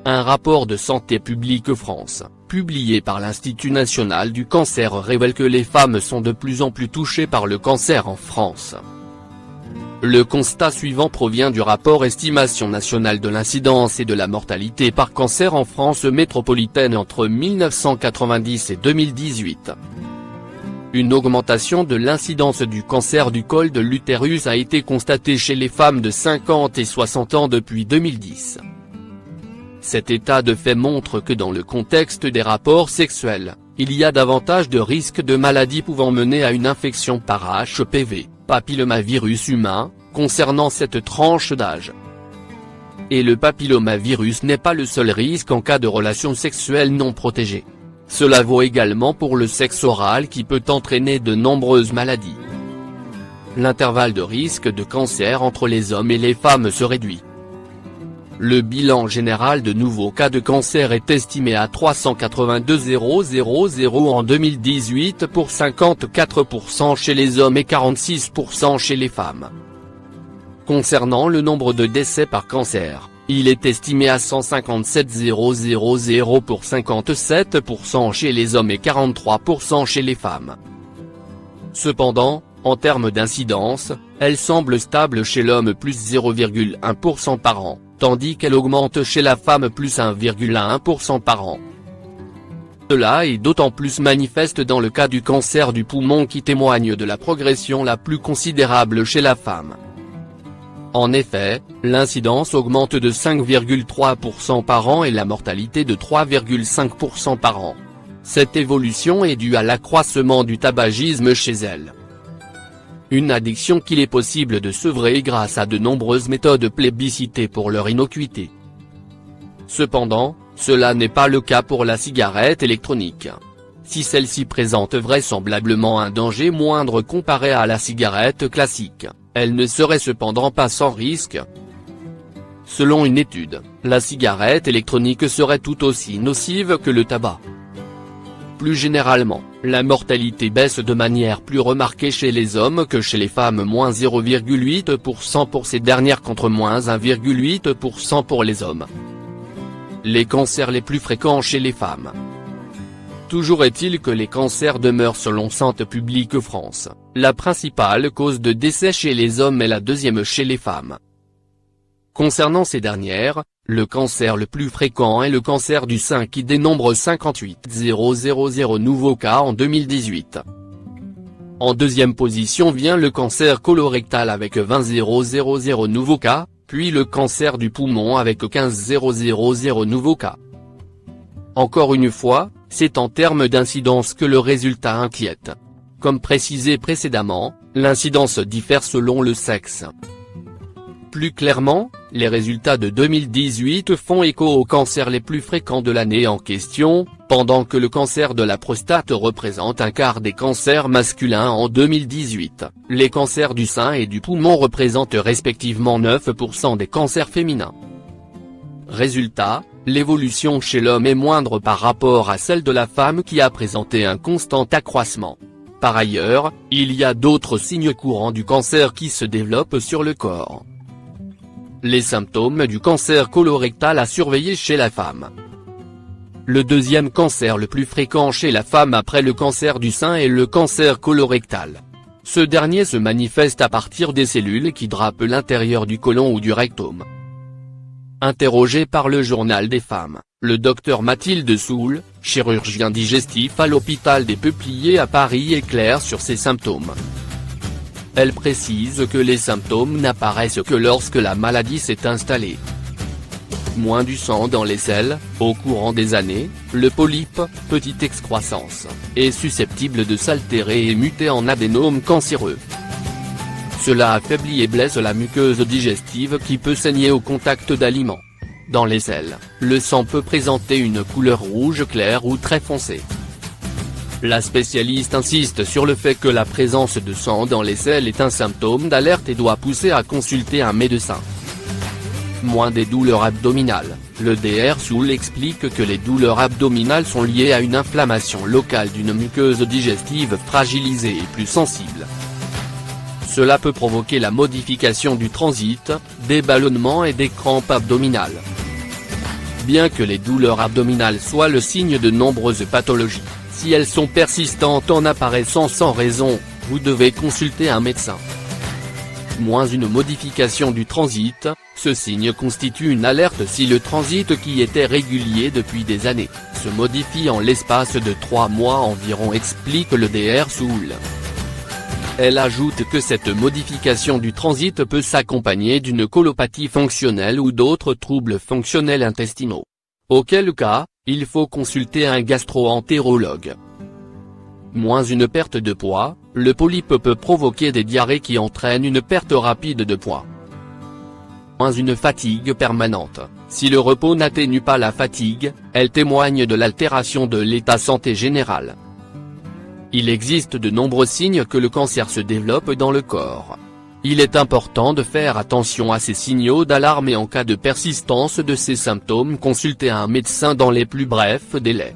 Un rapport de Santé publique France, publié par l'Institut national du cancer révèle que les femmes sont de plus en plus touchées par le cancer en France. Le constat suivant provient du rapport Estimation nationale de l'incidence et de la mortalité par cancer en France métropolitaine entre 1990 et 2018. Une augmentation de l'incidence du cancer du col de l'utérus a été constatée chez les femmes de 50 et 60 ans depuis 2010. Cet état de fait montre que dans le contexte des rapports sexuels, il y a davantage de risques de maladies pouvant mener à une infection par HPV, papillomavirus humain, concernant cette tranche d'âge. Et le papillomavirus n'est pas le seul risque en cas de relations sexuelles non protégées. Cela vaut également pour le sexe oral qui peut entraîner de nombreuses maladies. L'intervalle de risque de cancer entre les hommes et les femmes se réduit. Le bilan général de nouveaux cas de cancer est estimé à 382 000 en 2018 pour 54% chez les hommes et 46% chez les femmes. Concernant le nombre de décès par cancer, il est estimé à 157 000 pour 57% chez les hommes et 43% chez les femmes. Cependant, en termes d'incidence, elle semble stable chez l'homme plus 0,1% par an, tandis qu'elle augmente chez la femme plus 1,1% par an. Cela est d'autant plus manifeste dans le cas du cancer du poumon qui témoigne de la progression la plus considérable chez la femme. En effet, l'incidence augmente de 5,3% par an et la mortalité de 3,5% par an. Cette évolution est due à l'accroissement du tabagisme chez elle. Une addiction qu'il est possible de sevrer grâce à de nombreuses méthodes plébiscitées pour leur innocuité. Cependant, cela n'est pas le cas pour la cigarette électronique. Si celle-ci présente vraisemblablement un danger moindre comparé à la cigarette classique, elle ne serait cependant pas sans risque. Selon une étude, la cigarette électronique serait tout aussi nocive que le tabac. Plus généralement, la mortalité baisse de manière plus remarquée chez les hommes que chez les femmes, moins 0,8% pour ces dernières contre moins 1,8% pour les hommes. Les cancers les plus fréquents chez les femmes. Toujours est-il que les cancers demeurent selon Santé publique France, la principale cause de décès chez les hommes et la deuxième chez les femmes. Concernant ces dernières, le cancer le plus fréquent est le cancer du sein qui dénombre 58 000 nouveaux cas en 2018. En deuxième position vient le cancer colorectal avec 20 000 nouveaux cas, puis le cancer du poumon avec 15 000 nouveaux cas. Encore une fois, c'est en termes d'incidence que le résultat inquiète. Comme précisé précédemment, l'incidence diffère selon le sexe. Plus clairement, les résultats de 2018 font écho aux cancers les plus fréquents de l'année en question, pendant que le cancer de la prostate représente un quart des cancers masculins en 2018, les cancers du sein et du poumon représentent respectivement 9% des cancers féminins. Résultat, l'évolution chez l'homme est moindre par rapport à celle de la femme qui a présenté un constant accroissement. Par ailleurs, il y a d'autres signes courants du cancer qui se développent sur le corps. Les symptômes du cancer colorectal à surveiller chez la femme. Le deuxième cancer le plus fréquent chez la femme après le cancer du sein est le cancer colorectal. Ce dernier se manifeste à partir des cellules qui drapent l'intérieur du côlon ou du rectum. Interrogé par le Journal des femmes, le docteur Mathilde Soul, chirurgien digestif à l'hôpital des Peupliers à Paris est claire sur ces symptômes. Elle précise que les symptômes n'apparaissent que lorsque la maladie s'est installée. Moins du sang dans les selles, au courant des années, le polype, petite excroissance, est susceptible de s'altérer et muter en adénome cancéreux. Cela affaiblit et blesse la muqueuse digestive qui peut saigner au contact d'aliments. Dans les selles, le sang peut présenter une couleur rouge claire ou très foncée. La spécialiste insiste sur le fait que la présence de sang dans les selles est un symptôme d'alerte et doit pousser à consulter un médecin. Moins des douleurs abdominales, le Dr Soul explique que les douleurs abdominales sont liées à une inflammation locale d'une muqueuse digestive fragilisée et plus sensible. Cela peut provoquer la modification du transit, des ballonnements et des crampes abdominales. Bien que les douleurs abdominales soient le signe de nombreuses pathologies, si elles sont persistantes en apparaissant sans raison, vous devez consulter un médecin. Une modification du transit, ce signe constitue une alerte si le transit qui était régulier depuis des années, se modifie en l'espace de 3 mois environ, explique le Dr Soul. Elle ajoute que cette modification du transit peut s'accompagner d'une colopathie fonctionnelle ou d'autres troubles fonctionnels intestinaux. Auquel cas, il faut consulter un gastro-entérologue. Une perte de poids, le polype peut provoquer des diarrhées qui entraînent une perte rapide de poids. Une fatigue permanente, si le repos n'atténue pas la fatigue, elle témoigne de l'altération de l'état santé général. Il existe de nombreux signes que le cancer se développe dans le corps. Il est important de faire attention à ces signaux d'alarme et en cas de persistance de ces symptômes consulter un médecin dans les plus brefs délais.